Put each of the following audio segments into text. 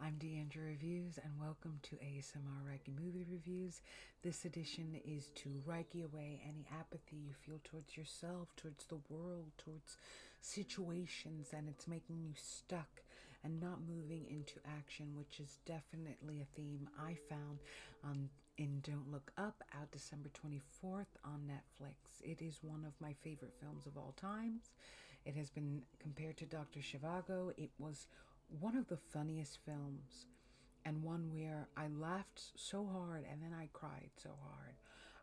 I'm Deandra Reviews, and welcome to ASMR Reiki Movie Reviews. This edition is to Reiki away any apathy you feel towards yourself, towards the world, towards situations, and it's making you stuck and not moving into action, which is definitely a theme I found in Don't Look Up, out December 24th on Netflix. It is one of my favorite films of all times. It has been compared to Dr. Zhivago. It was one of the funniest films, and one where I laughed so hard and then I cried so hard.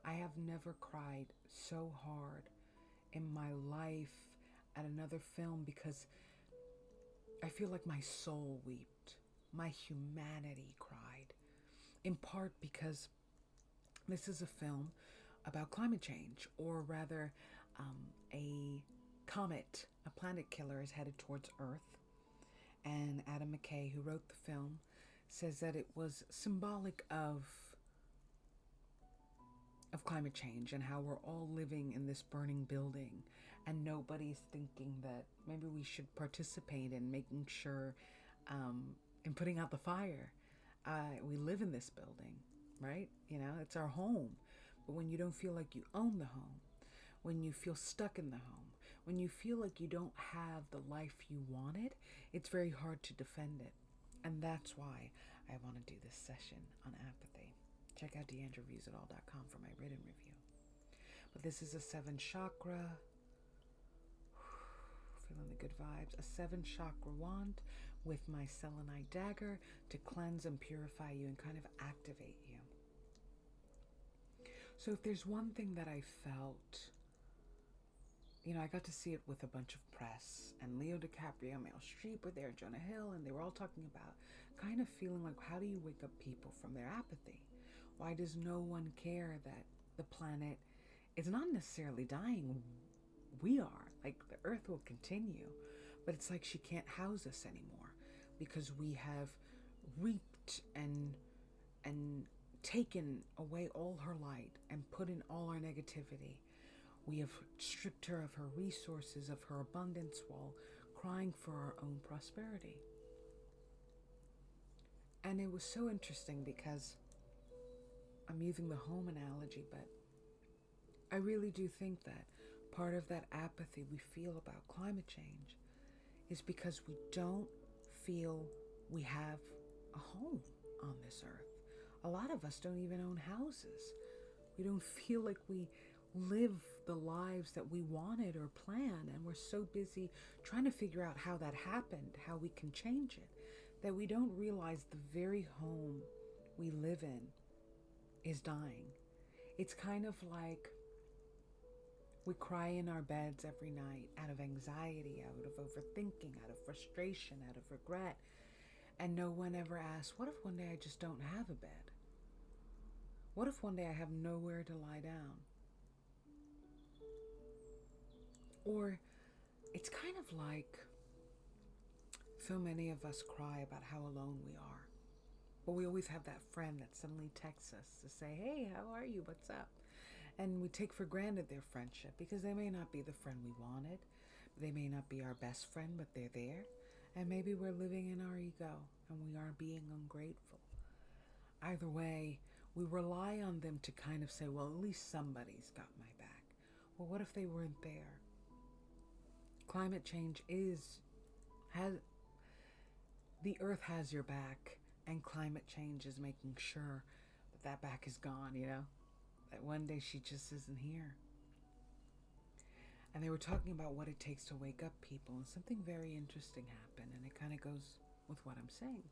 I have never cried so hard in my life at another film because I feel like my soul wept. My humanity cried. In part because this is a film about climate change, or rather, a comet, a planet killer, is headed towards Earth. And Adam McKay, who wrote the film, says that it was symbolic of climate change and how we're all living in this burning building, and nobody's thinking that maybe we should participate in making sure, in putting out the fire. We live in this building, right? You know, it's our home. But when you don't feel like you own the home, when you feel stuck in the home, when you feel like you don't have the life you wanted, it's very hard to defend it. And that's why I want to do this session on apathy. Check out deandraviewsitall.com for my written review. But this is a 7 chakra, feeling the good vibes, a 7 chakra wand with my selenite dagger to cleanse and purify you and kind of activate you. So if there's one thing that I felt, I got to see it with a bunch of press, and Leo DiCaprio, Meryl Streep were there, Jonah Hill, and they were all talking about kind of feeling like, how do you wake up people from their apathy? Why does no one care that the planet is not necessarily dying? We are. Like, the earth will continue, but it's like she can't house us anymore because we have reaped and taken away all her light and put in all our negativity. We have stripped her of her resources, of her abundance, while crying for our own prosperity. And it was so interesting because I'm using the home analogy, but I really do think that part of that apathy we feel about climate change is because we don't feel we have a home on this earth. A lot of us don't even own houses. We don't feel like we live the lives that we wanted or planned, and we're so busy trying to figure out how that happened, how we can change it, that we don't realize the very home we live in is dying. It's kind of like we cry in our beds every night out of anxiety, out of overthinking, out of frustration, out of regret, and no one ever asks, what if one day I just don't have a bed? What if one day I have nowhere to lie down? Or it's kind of like so many of us cry about how alone we are. But we always have that friend that suddenly texts us to say, hey, how are you? What's up? And we take for granted their friendship because they may not be the friend we wanted. They may not be our best friend, but they're there. And maybe we're living in our ego and we are being ungrateful. Either way, we rely on them to kind of say, well, at least somebody's got my back. Well, what if they weren't there? Climate change the earth has your back, and climate change is making sure that back is gone, that one day she just isn't here. And they were talking about what it takes to wake up people, and something very interesting happened, and it kind of goes with what I'm saying.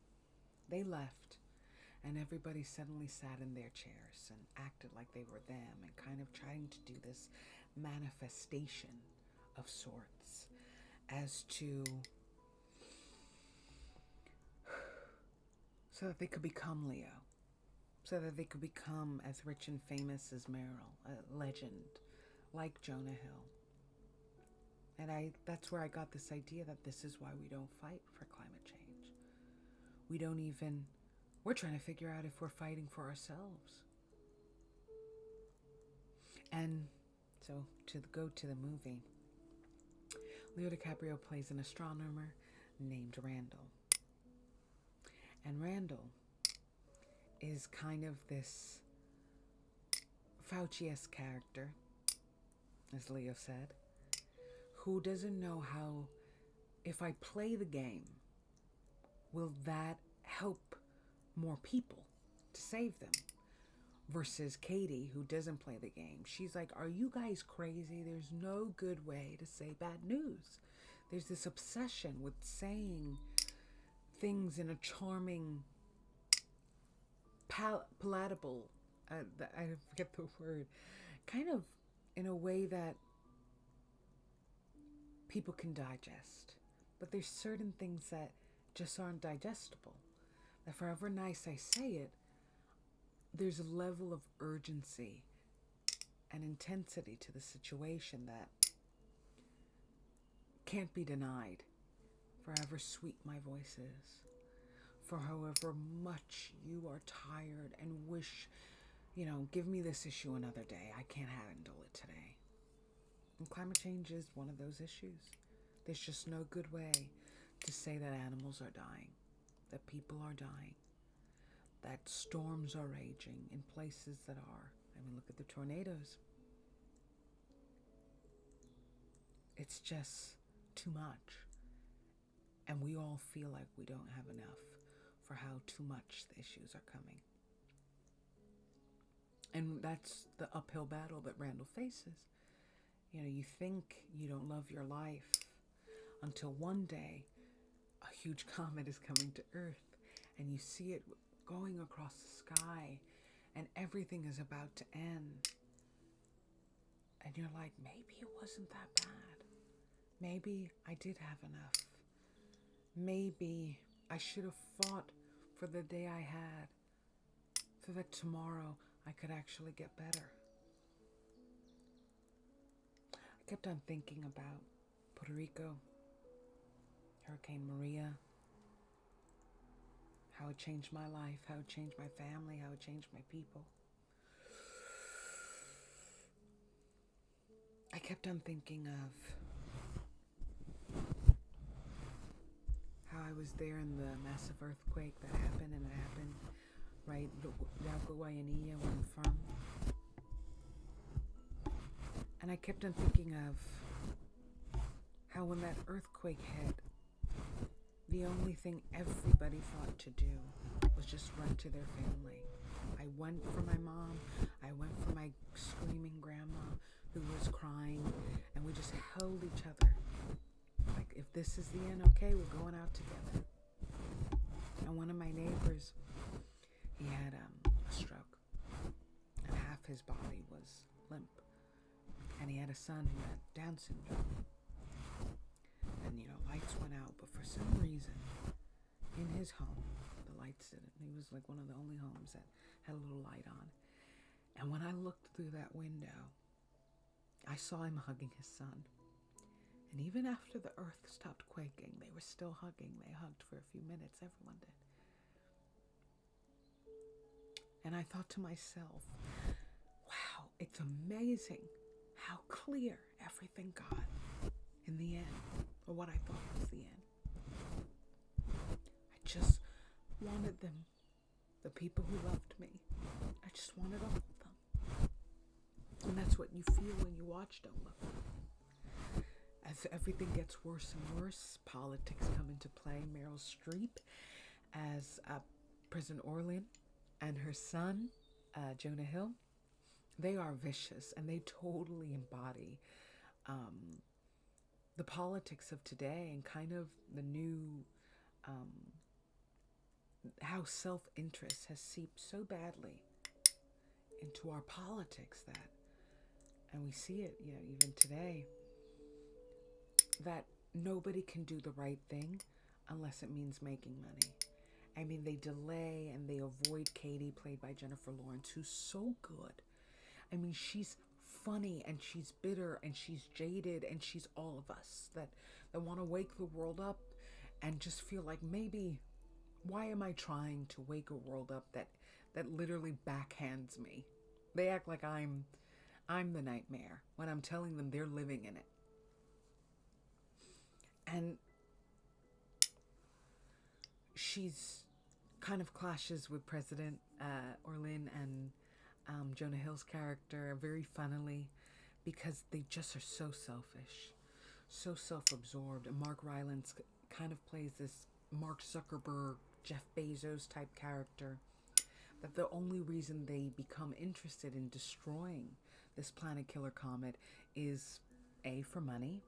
They left, and everybody suddenly sat in their chairs and acted like they were them, and kind of trying to do this manifestation of sorts as to so that they could become Leo, so that they could become as rich and famous as Meryl, a legend like Jonah Hill. And that's where I got this idea that this is why we don't fight for climate change. We're trying to figure out if we're fighting for ourselves. And so to go to the movie, Leo DiCaprio plays an astronomer named Randall. And Randall is kind of this Fauci-esque character, as Leo said, who doesn't know how, if I play the game, will that help more people to save them? Versus Katie, who doesn't play the game. She's like, are you guys crazy? There's no good way to say bad news. There's this obsession with saying things in a charming, palatable, I forget the word, kind of in a way that people can digest. But there's certain things that just aren't digestible. That for however nice I say it, there's a level of urgency and intensity to the situation that can't be denied, for however sweet my voice is, for however much you are tired and wish, give me this issue another day. I can't handle it today. And climate change is one of those issues. There's just no good way to say that animals are dying, that people are dying, that storms are raging in places that are. I mean, look at the tornadoes. It's just too much. And we all feel like we don't have enough for how too much the issues are coming. And that's the uphill battle that Randall faces. You think you don't love your life until one day a huge comet is coming to Earth and you see it going across the sky and everything is about to end. And you're like, maybe it wasn't that bad. Maybe I did have enough. Maybe I should have fought for the day I had so that tomorrow I could actually get better. I kept on thinking about Puerto Rico, Hurricane Maria, how it changed my life, how it changed my family, how it changed my people. I kept on thinking of how I was there in the massive earthquake that happened, and it happened right down Guayanilla where I'm from. And I kept on thinking of how when that earthquake hit, the only thing everybody thought to do was just run to their family. I went for my mom, I went for my screaming grandma who was crying, and we just held each other. Like, if this is the end, okay, we're going out together. And one of my neighbors, he had a stroke, and half his body was limp. And he had a son who had Down syndrome. And, lights went out, but for some reason, in his home, the lights didn't. He was like one of the only homes that had a little light on. And when I looked through that window, I saw him hugging his son. And even after the earth stopped quaking, they were still hugging. They hugged for a few minutes, everyone did. And I thought to myself, wow, it's amazing how clear everything got in the end, or what I thought was the end. I just wanted them, the people who loved me. I just wanted all of them. And that's what you feel when you watch Don't Look. As everything gets worse and worse, politics come into play. Meryl Streep as President Orlin and her son, Jonah Hill, they are vicious and they totally embody the politics of today and kind of the new, how self-interest has seeped so badly into our politics that, and we see it, even today, that nobody can do the right thing unless it means making money. I mean, they delay and they avoid Katie, played by Jennifer Lawrence, who's so good. I mean, she's funny and she's bitter and she's jaded and she's all of us that want to wake the world up and just feel like, maybe, why am I trying to wake a world up that literally backhands me? They act like I'm the nightmare when I'm telling them they're living in it. And she's kind of clashes with President Orlin and Jonah Hill's character very funnily, because they just are so selfish, so self-absorbed. And Mark Rylance kind of plays this Mark Zuckerberg, Jeff Bezos type character, that the only reason they become interested in destroying this planet killer comet is A, for money,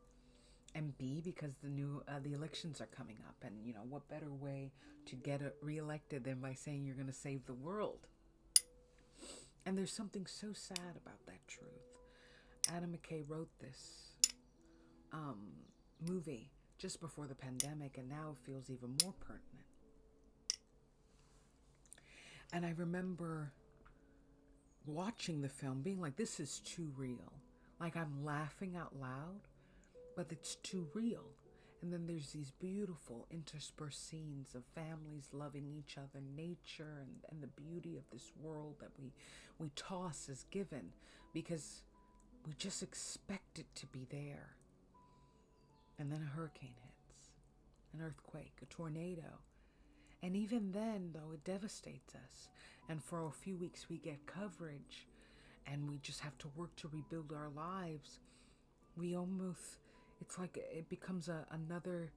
and B, because the elections are coming up, and what better way to get reelected than by saying you're going to save the world. And there's something so sad about that truth. Adam McKay wrote this movie just before the pandemic, and now it feels even more pertinent. And I remember watching the film being like, this is too real. Like, I'm laughing out loud, but it's too real. And then there's these beautiful interspersed scenes of families loving each other, nature, and the beauty of this world that we toss as given because we just expect it to be there. And then a hurricane hits, an earthquake, a tornado. And even then, though, it devastates us. And for a few weeks we get coverage and we just have to work to rebuild our lives. It's like it becomes another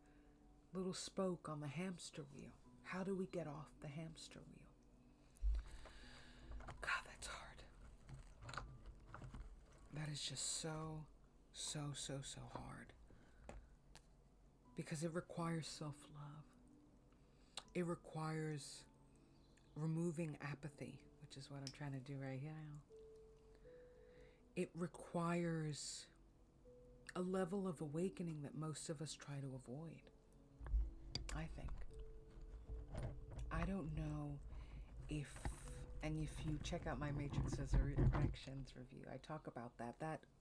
little spoke on the hamster wheel. How do we get off the hamster wheel? God, that's hard. That is just so hard. Because it requires self-love. It requires removing apathy, which is what I'm trying to do right now. It requires a level of awakening that most of us try to avoid, I think. I don't know if you check out my Matrix Resurrections review, I talk about that.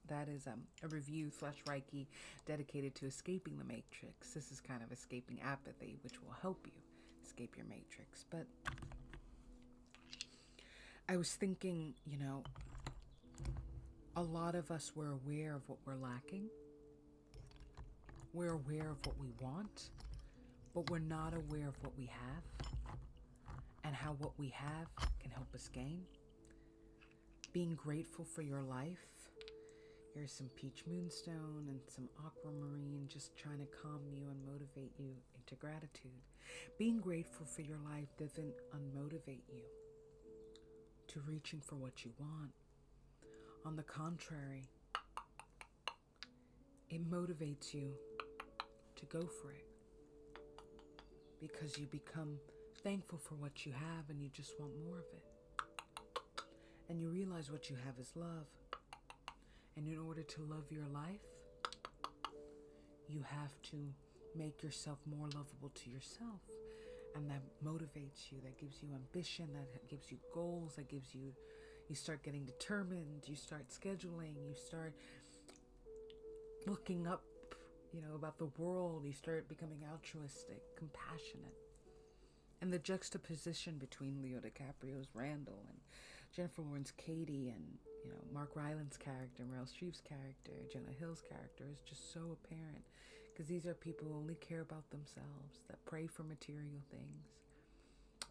That is a review / Reiki dedicated to escaping the Matrix. This is kind of escaping apathy, which will help you escape your Matrix. But I was thinking, a lot of us were aware of what we're lacking. We're aware of what we want, but we're not aware of what we have and how what we have can help us gain. Being grateful for your life. Here's some peach moonstone and some aquamarine, just trying to calm you and motivate you into gratitude. Being grateful for your life doesn't unmotivate you to reaching for what you want. On the contrary, it motivates you to go for it because you become thankful for what you have and you just want more of it. And you realize what you have is love. And in order to love your life, you have to make yourself more lovable to yourself. And that motivates you, that gives you ambition, that gives you goals, that gives you start getting determined, you start scheduling, you start looking up, about the world, you start becoming altruistic, compassionate. And the juxtaposition between Leo DiCaprio's Randall and Jennifer Lawrence's Katie and, Mark Ryland's character, Meryl Streep's character, Jonah Hill's character is just so apparent. Because these are people who only care about themselves, that pray for material things,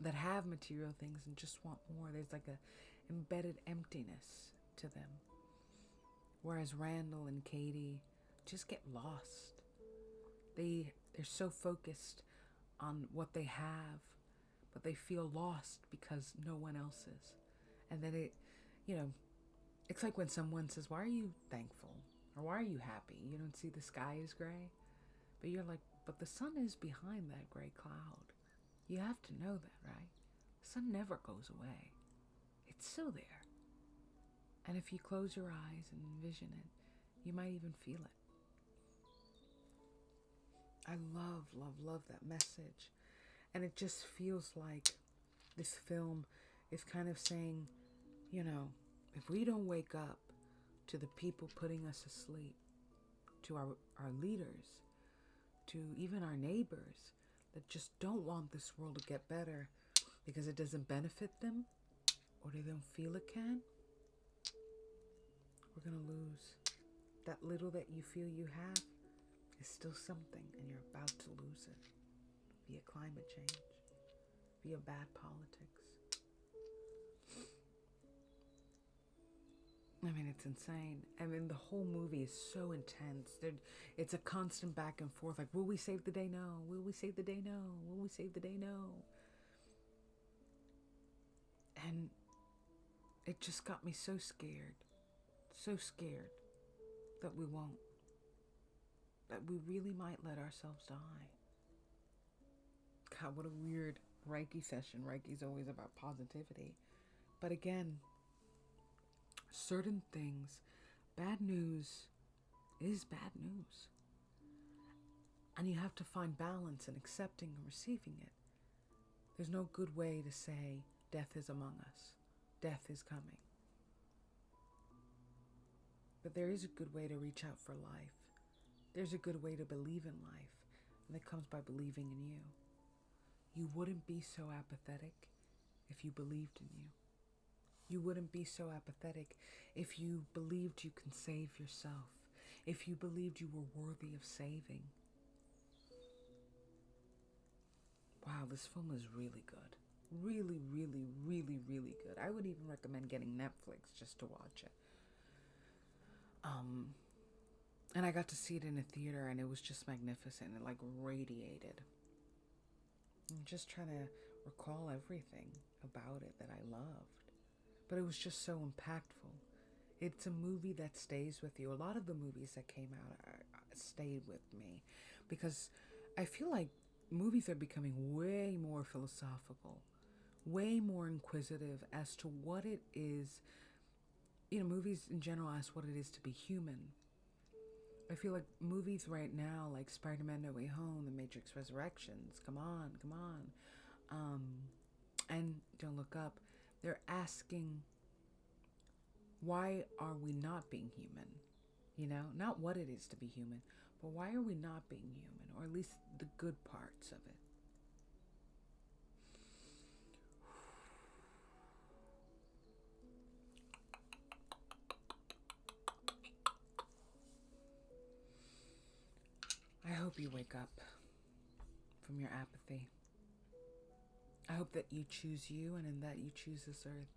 that have material things and just want more. There's like a embedded emptiness to them. Whereas Randall and Katie just get lost. They're so focused on what they have, but they feel lost because no one else is. And then it's like when someone says, why are you thankful? Or why are you happy? You don't see the sky is gray? But you're like, but the sun is behind that gray cloud. You have to know that, right? The sun never goes away. It's still there. And if you close your eyes and envision it, you might even feel it. I love that message. And it just feels like this film is kind of saying, if we don't wake up to the people putting us asleep, to our leaders, to even our neighbors that just don't want this world to get better because it doesn't benefit them or they don't feel it can, we're going to lose. That little that you feel you have is still something and you're about to lose it. Via climate change, be a bad politics. I mean, it's insane. I mean, the whole movie is so intense. It's a constant back and forth. Like, will we save the day? No. Will we save the day? No. Will we save the day? No. And it just got me so scared. So scared that we won't. That we really might let ourselves die. God, what a weird Reiki session. Reiki's always about positivity. But again, certain things, bad news is bad news. And you have to find balance in accepting and receiving it. There's no good way to say death is among us. Death is coming. But there is a good way to reach out for life. There's a good way to believe in life. And that comes by believing in you. You wouldn't be so apathetic if you believed in you. You wouldn't be so apathetic if you believed you can save yourself. If you believed you were worthy of saving. Wow, this film is really good. Really, really, really, really good. I would even recommend getting Netflix just to watch it. And I got to see it in a theater, and it was just magnificent. It like radiated. I'm just trying to recall everything about it that I loved. But it was just so impactful. It's a movie that stays with you. A lot of the movies that came out stayed with me because I feel like movies are becoming way more philosophical, way more inquisitive as to what it is. You know, movies in general ask what it is to be human. I feel like movies right now, like Spider-Man No Way Home, The Matrix Resurrections, come on. And Don't Look Up, they're asking, why are we not being human? You know, not what it is to be human, but why are we not being human? Or at least the good parts of it. I hope you wake up from your apathy. I hope that you choose you, and in that you choose this earth.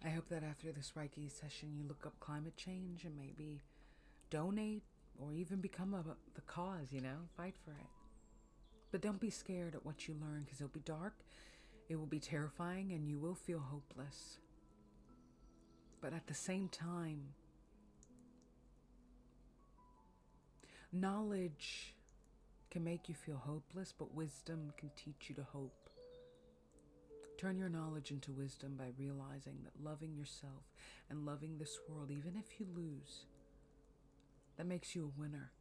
I hope that after this Reiki session you look up climate change and maybe donate or even become the cause, you know, fight for it. But don't be scared at what you learn, because it'll be dark, it will be terrifying, and you will feel hopeless. But at the same time, knowledge can make you feel hopeless, but wisdom can teach you to hope. Turn your knowledge into wisdom by realizing that loving yourself and loving this world, even if you lose, that makes you a winner,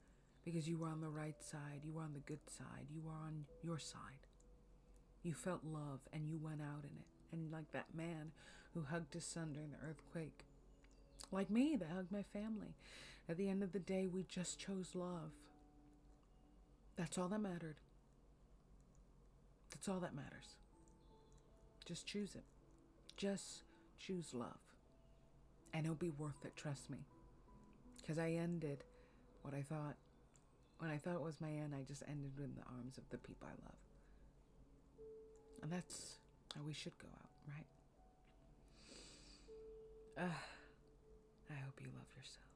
because you were on the right side, you were on the good side, you were on your side. You felt love and you went out in it. And like that man who hugged his son during the earthquake, like me that hugged my family, at the end of the day, we just chose love. That's all that mattered. That's all that matters. Just choose it. Just choose love. And it'll be worth it, trust me. Because I ended what I thought, when I thought it was my end, I just ended in the arms of the people I love. And that's how we should go out, right? I hope you love yourself.